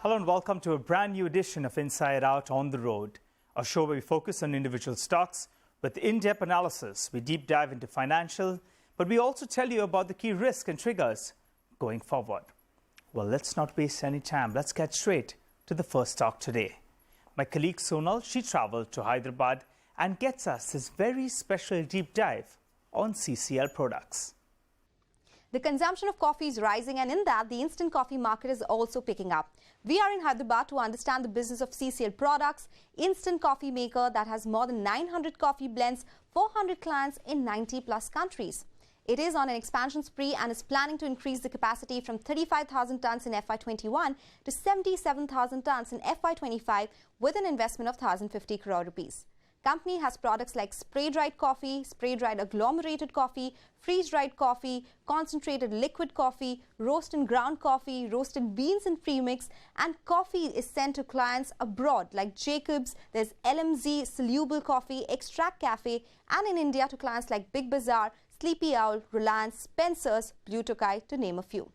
Hello and welcome to a brand new edition of Inside Out on the Road, a show where we focus on individual stocks with in-depth analysis. We deep dive into financial, but we also tell you about the key risks and triggers going forward. Well, let's not waste any time. Let's get straight to the first stock today. My colleague Sonal, she traveled to Hyderabad and gets us this very special deep dive on CCL products. The consumption of coffee is rising, and in that, the instant coffee market is also picking up. We are in Hyderabad to understand the business of CCL Products, instant coffee maker that has more than 900 coffee blends, 400 clients in 90+ countries. It is on an expansion spree and is planning to increase the capacity from 35,000 tons in FY21 to 77,000 tons in FY25 with an investment of 1,050 crore rupees. Company has products like spray-dried coffee, spray-dried agglomerated coffee, freeze-dried coffee, concentrated liquid coffee, roast and ground coffee, roasted beans and premix, and coffee is sent to clients abroad like Jacobs, there's LMZ, Soluble Coffee, Extract Cafe, and in India to clients like Big Bazaar, Sleepy Owl, Reliance, Spencer's, Blue Tokai, to name a few.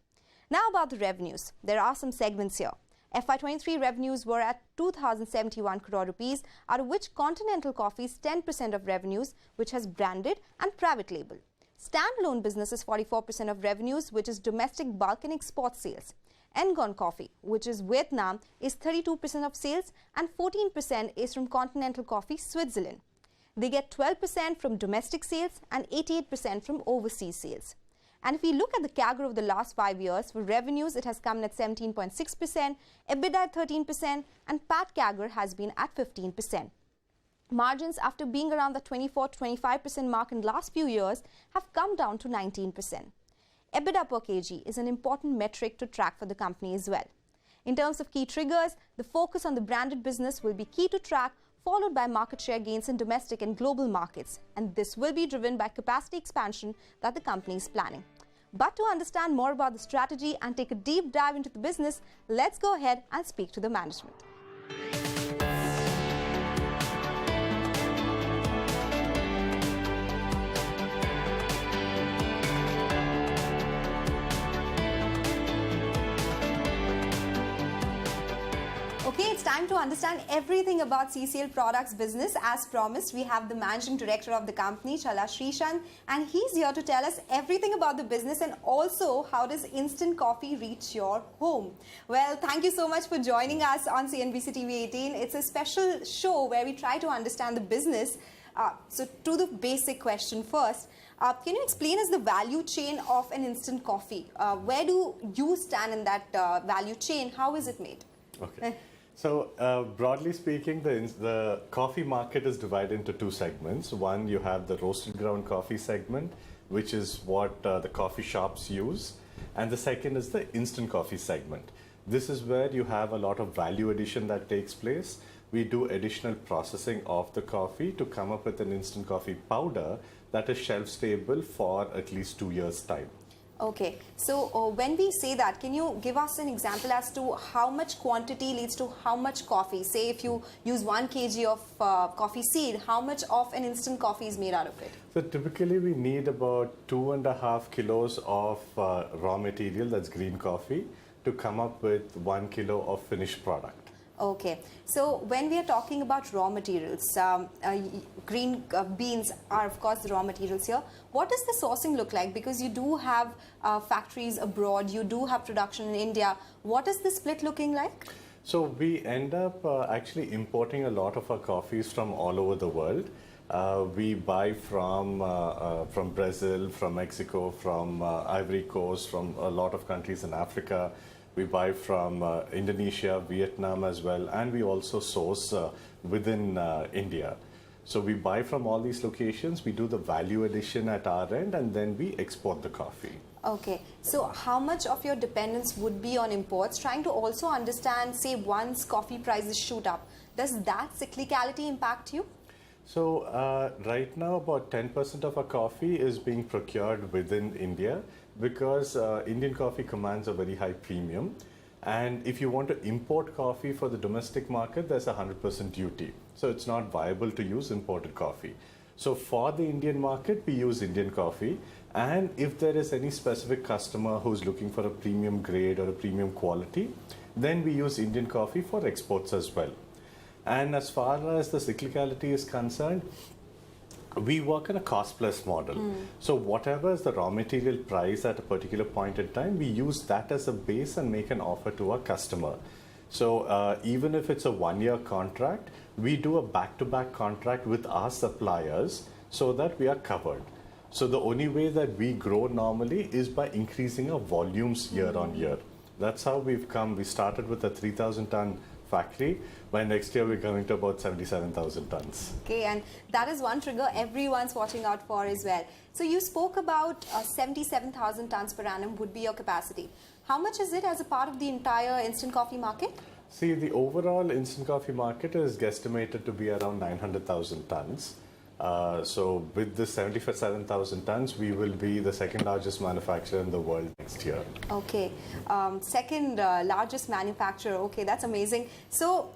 Now about the revenues. There are some segments here. FY23 revenues were at 2,071 crore rupees, out of which Continental Coffee is 10% of revenues, which has branded and private label. Standalone business is 44% of revenues, which is domestic bulk and export sales. Engon Coffee, which is Vietnam, is 32% of sales, and 14% is from Continental Coffee, Switzerland. They get 12% from domestic sales and 88% from overseas sales. And if we look at the CAGR of the last 5 years, for revenues, it has come in at 17.6%, EBITDA at 13%, and PAT CAGR has been at 15%. Margins, after being around the 24 to 25% mark in the last few years, have come down to 19%. EBITDA per kg is an important metric to track for the company as well. In terms of key triggers, the focus on the branded business will be key to track, followed by market share gains in domestic and global markets, and this will be driven by capacity expansion that the company is planning. But to understand more about the strategy and take a deep dive into the business, let's go ahead and speak to the management. Okay, it's time to understand everything about CCL Products business. As promised, we have the Managing Director of the company, Challa, Srishant, and he's here to tell us everything about the business and also how does instant coffee reach your home. Well, thank you so much for joining us on CNBC-TV18. It's a special show where we try to understand the business. So to the basic question first, can you explain us the value chain of an instant coffee? Where do you stand in that value chain? How is it made? Okay. So broadly speaking, the coffee market is divided into two segments. One, you have the roasted ground coffee segment, which is what the coffee shops use. And the second is the instant coffee segment. This is where you have a lot of value addition that takes place. We do additional processing of the coffee to come up with an instant coffee powder that is shelf stable for at least 2 years' time. Okay, so when we say that, can you give us an example as to how much quantity leads to how much coffee? Say if you use 1 kg of coffee seed, how much of an instant coffee is made out of it? So typically we need about 2.5 kilos of raw material, that's green coffee, to come up with 1 kilo of finished product. Okay, so when we are talking about raw materials, green beans are of course the raw materials here. What does the sourcing look like? Because you do have factories abroad, you do have production in India. What is the split looking like? So we end up actually importing a lot of our coffees from all over the world. We buy from Brazil, from Mexico, from Ivory Coast, from a lot of countries in Africa. We buy from Indonesia, Vietnam as well, and we also source within India. So we buy from all these locations, we do the value addition at our end, and then we export the coffee. Okay, so how much of your dependence would be on imports? Trying to also understand, say once coffee prices shoot up, does that cyclicality impact you? So right now about 10% of our coffee is being procured within India because Indian coffee commands a very high premium. And if you want to import coffee for the domestic market, there's a 100% duty. So it's not viable to use imported coffee. So for the Indian market, we use Indian coffee. And if there is any specific customer who's looking for a premium grade or a premium quality, then we use Indian coffee for exports as well. And as far as the cyclicality is concerned, we work on a cost plus model. So whatever is the raw material price at a particular point in time, we use that as a base and make an offer to our customer. So even if it's a 1-year contract, we do a back-to-back contract with our suppliers so that we are covered. So the only way that we grow normally is by increasing our volumes year on year. That's how we've come. We started with a 3,000-ton factory. By next year, we're coming to about 77,000 tons. Okay, and that is one trigger everyone's watching out for as well. So you spoke about 77,000 tons per annum would be your capacity. How much is it as a part of the entire instant coffee market? See, the overall instant coffee market is guesstimated to be around 900,000 tons. So with the 77,000 tons, we will be the second largest manufacturer in the world next year. Okay, second largest manufacturer. Okay, that's amazing. So,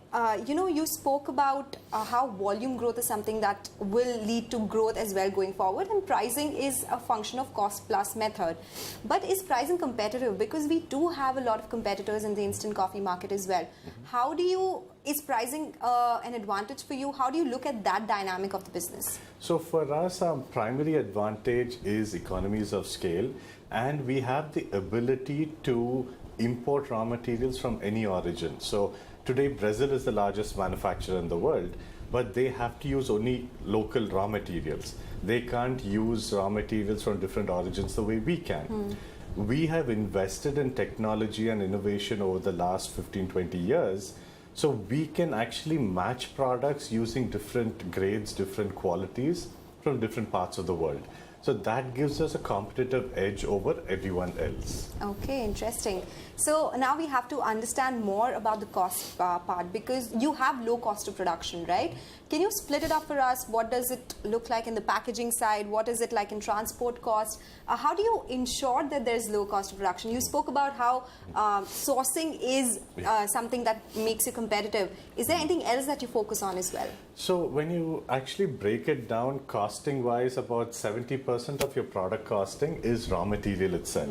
you spoke about how volume growth is something that will lead to growth as well going forward, and pricing is a function of cost plus method. But is pricing competitive? Because we do have a lot of competitors in the instant coffee market as well. How do you, is pricing an advantage for you? How do you look at that dynamic of the business? So for us, our primary advantage is economies of scale, and we have the ability to import raw materials from any origin. So today, Brazil is the largest manufacturer in the world, but they have to use only local raw materials. They can't use raw materials from different origins the way we can. We have invested in technology and innovation over the last 15-20 years, so we can actually match products using different grades, different qualities from different parts of the world. So that gives us a competitive edge over everyone else. Okay, interesting. So now we have to understand more about the cost part, because you have low cost of production, right? Can you split it up for us? What does it look like in the packaging side? What is it like in transport cost? How do you ensure that there's low cost of production? You spoke about how sourcing is something that makes you competitive. Is there anything else that you focus on as well? So when you actually break it down costing wise, about 70% of your product costing is raw material itself.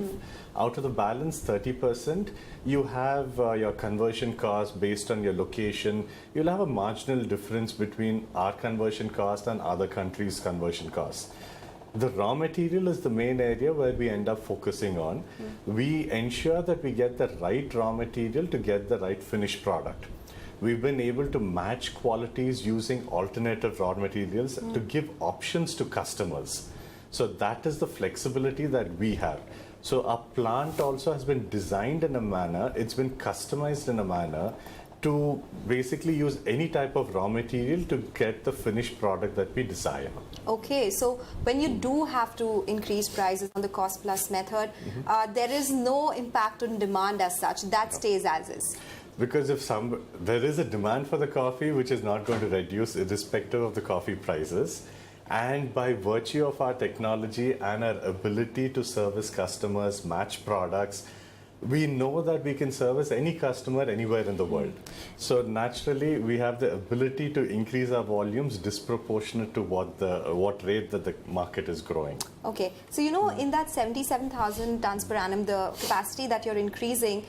Out of the balance 30%, you have your conversion cost based on your location. You'll have a marginal difference between our conversion cost and other countries' conversion costs. The raw material is the main area where we end up focusing on. We ensure that we get the right raw material to get the right finished product. We've been able to match qualities using alternative raw materials to give options to customers. So that is the flexibility that we have. So our plant also has been designed in a manner, it's been customized in a manner to basically use any type of raw material to get the finished product that we desire. Okay, so when you do have to increase prices on the cost plus method, there is no impact on demand as such, that stays as is. Because if there is a demand for the coffee which is not going to reduce irrespective of the coffee prices, and by virtue of our technology and our ability to service customers, match products, we know that we can service any customer anywhere in the world. So naturally, we have the ability to increase our volumes disproportionate to what rate that the market is growing. Okay, so in that 77,000 tons per annum, the capacity that you're increasing,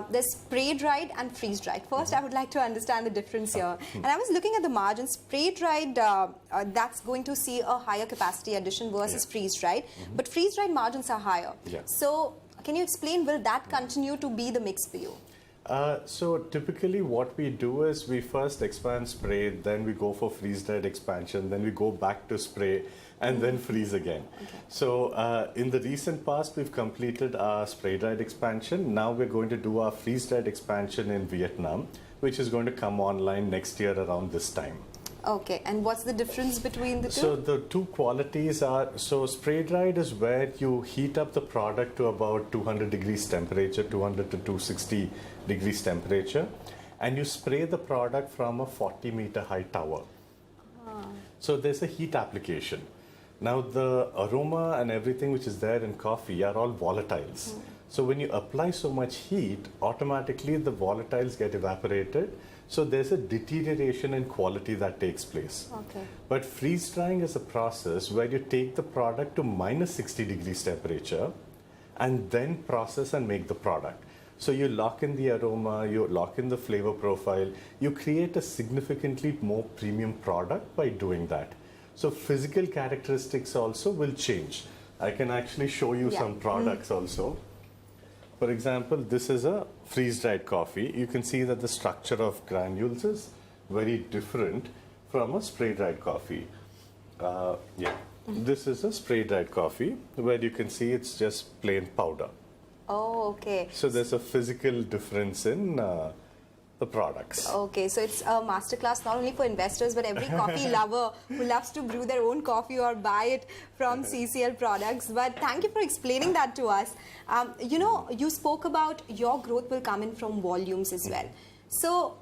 there's spray-dried and freeze-dried. First, I would like to understand the difference here. And I was looking at the margins. Spray-dried, that's going to see a higher capacity addition versus freeze-dried. But freeze-dried margins are higher. So can you explain, will that continue to be the mix for you? So typically what we do is we first expand spray, then we go for freeze-dried expansion, then we go back to spray, and then freeze again. So in the recent past, we've completed our spray-dried expansion. Now we're going to do our freeze-dried expansion in Vietnam, which is going to come online next year around this time. Okay, and what's the difference between the two? So the two qualities are, so spray-dried is where you heat up the product to about 200 degrees temperature, 200 to 260 degrees temperature, and you spray the product from a 40-meter high tower. So there's a heat application. Now the aroma and everything which is there in coffee are all volatiles. So when you apply so much heat, automatically the volatiles get evaporated. So there's a deterioration in quality that takes place. Okay. But freeze drying is a process where you take the product to minus 60 degrees temperature and then process and make the product. So you lock in the aroma, you lock in the flavor profile, you create a significantly more premium product by doing that. So physical characteristics also will change. I can actually show you some products also. For example, this is a freeze-dried coffee. You can see that the structure of granules is very different from a spray-dried coffee. This is a spray-dried coffee where you can see it's just plain powder. Oh, okay. So there's a physical difference in the products. Okay, so it's a masterclass not only for investors but every coffee lover who loves to brew their own coffee or buy it from CCL products. But thank you for explaining that to us. You know, you spoke about your growth will come in from volumes as well. So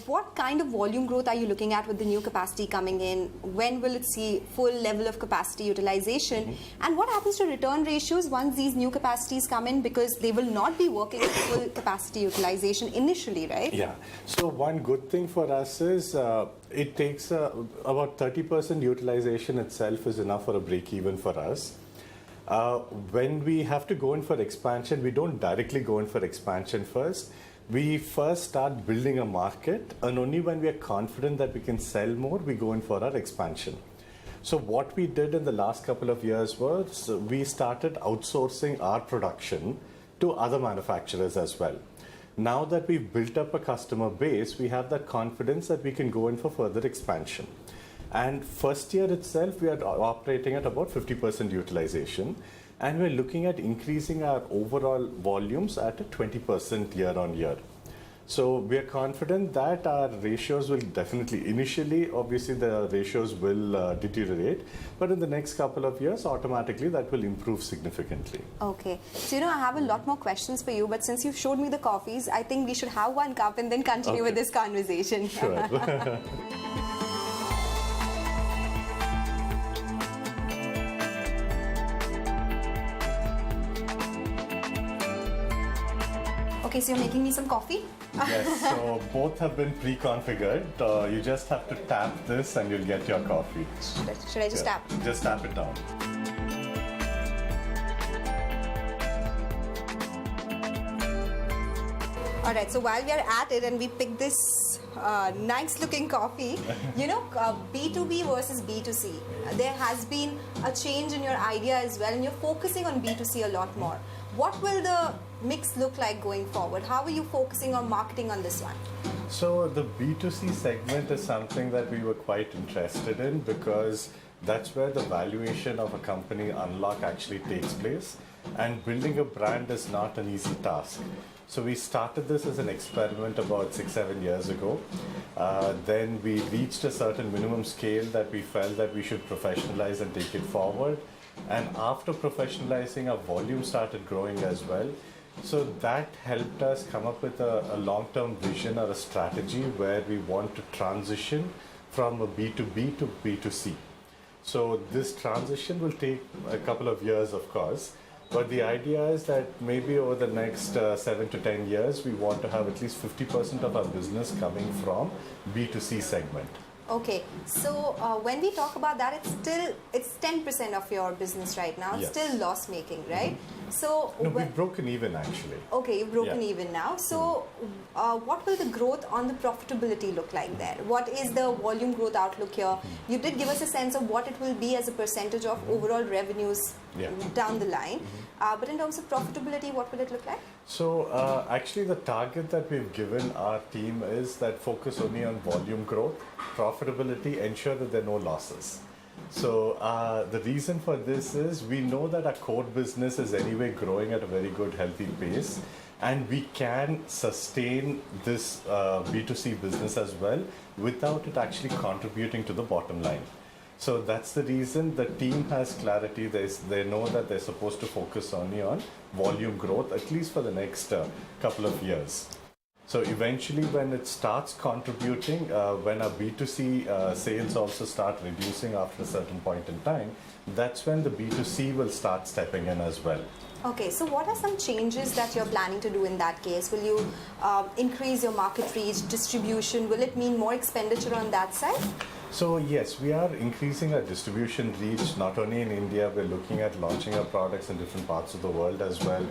what kind of volume growth are you looking at with the new capacity coming in? When will it see full level of capacity utilization? And what happens to return ratios once these new capacities come in, because they will not be working at full capacity utilization initially, right? Yeah. So one good thing for us is it takes about 30% utilization itself is enough for a break even for us. When we have to go in for expansion, we don't directly go in for expansion first. We first start building a market, and only when we are confident that we can sell more, we go in for our expansion. So what we did in the last couple of years was we started outsourcing our production to other manufacturers as well. Now that we've built up a customer base, we have that confidence that we can go in for further expansion. And first year itself, we are operating at about 50% utilization. And we're looking at increasing our overall volumes at a 20% year on year. So we are confident that our ratios will definitely, initially, obviously the ratios will deteriorate, but in the next couple of years, automatically that will improve significantly. Okay. So, you know, I have a lot more questions for you, but since you've showed me the coffees, I think we should have one cup and then continue with this conversation. Sure. Okay, so you're making me some coffee? Yes, so both have been pre-configured. You just have to tap this and you'll get your coffee. Should I just tap? Just tap it down. Alright, so while we are at it and we pick this nice looking coffee, you know, B2B versus B2C. There has been a change in your idea as well, and you're focusing on B2C a lot more. What will the mix look like going forward? How are you focusing on marketing on this one? So the B2C segment is something that we were quite interested in because that's where the valuation of a company unlock actually takes place, and building a brand is not an easy task. So we started this as an experiment about 6-7 years ago. Then we reached a certain minimum scale that we felt that we should professionalize and take it forward. And after professionalizing, our volume started growing as well. So that helped us come up with a long-term vision or a strategy where we want to transition from a B2B to B2C. So this transition will take a couple of years, of course. But the idea is that maybe over the next 7 to 10 years, we want to have at least 50% of our business coming from B2C segment. Okay, so when we talk about that, it's 10% of your business right now. It's still loss making, right? So no, we've broken even actually. Okay, you've broken even now. So what will the growth on the profitability look like there? What is the volume growth outlook here? You did give us a sense of what it will be as a percentage of overall revenues down the line. But in terms of profitability, what will it look like? So actually the target that we've given our team is that focus only on volume growth, profitability, ensure that there are no losses. So the reason for this is we know that our core business is anyway growing at a very good healthy pace, and we can sustain this B2C business as well without it actually contributing to the bottom line. So that's the reason the team has clarity. They know that they're supposed to focus only on volume growth, at least for the next couple of years. So eventually when it starts contributing, when our B2C sales also start reducing after a certain point in time, that's when the B2C will start stepping in as well. Okay, so what are some changes that you're planning to do in that case? Will you increase your market reach, distribution? Will it mean more expenditure on that side? So yes, we are increasing our distribution reach not only in India, we're looking at launching our products in different parts of the world as well.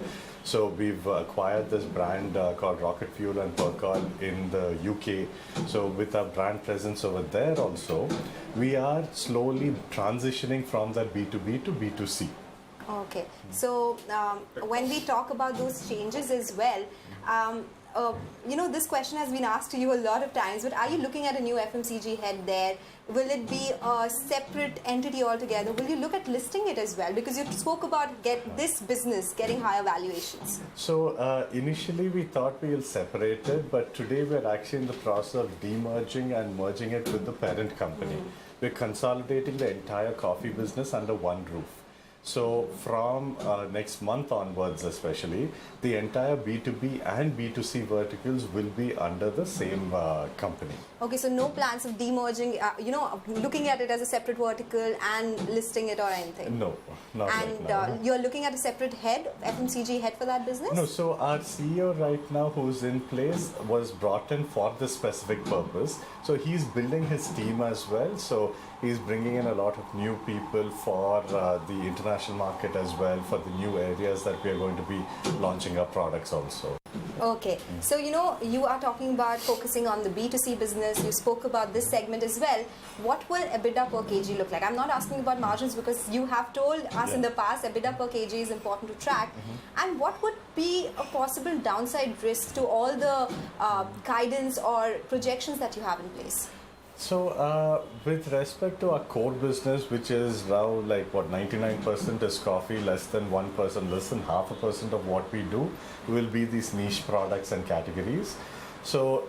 So we've acquired this brand called Rocket Fuel and Percol in the UK. So with our brand presence over there also, we are slowly transitioning from that B2B to B2C. Okay, so when we talk about those changes as well, this question has been asked to you a lot of times, but are you looking at a new FMCG head there? Will it be a separate entity altogether? Will you look at listing it as well? Because you spoke about this business getting higher valuations. So initially we thought we will separate it, but today we're actually in the process of demerging and merging it with the parent company. We're consolidating the entire coffee business under one roof. So from next month onwards especially, the entire B2B and B2C verticals will be under the same company. Okay, so no plans of demerging, looking at it as a separate vertical and listing it or anything? No, not right now. And you're looking at a separate head, FMCG head for that business? No, so our CEO right now who's in place was brought in for this specific purpose. So he's building his team as well. So he's bringing in a lot of new people for the international market as well, for the new areas that we are going to be launching our products also. Okay, so you are talking about focusing on the B2C business. You spoke about this segment as well. What will EBITDA per kg look like? I'm not asking about margins because you have told us in the past EBITDA per kg is important to track. And what would be a possible downside risk to all the guidance or projections that you have in place? So with respect to our core business, which is now like what 99% is coffee, less than 1%, less than 0.5% of what we do will be these niche products and categories. So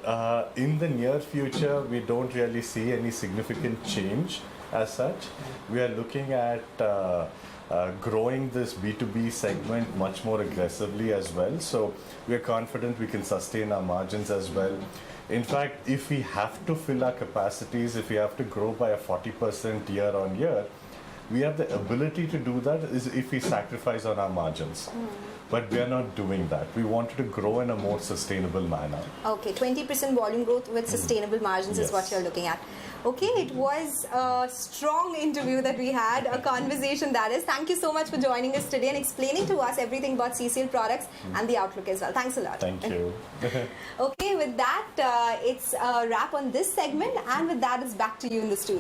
in the near future, we don't really see any significant change as such. We are looking at growing this B2B segment much more aggressively as well. So we are confident we can sustain our margins as well. In fact, if we have to fill our capacities, if we have to grow by a 40% year on year, we have the ability to do that is if we sacrifice on our margins. But we are not doing that. We wanted to grow in a more sustainable manner. Okay, 20% volume growth with sustainable margins is what you're looking at. Okay, it was a strong interview that we had, a conversation that is. Thank you so much for joining us today and explaining to us everything about CCL products and the outlook as well. Thanks a lot. Thank you. Okay, with that, it's a wrap on this segment, and with that, it's back to you in the studio.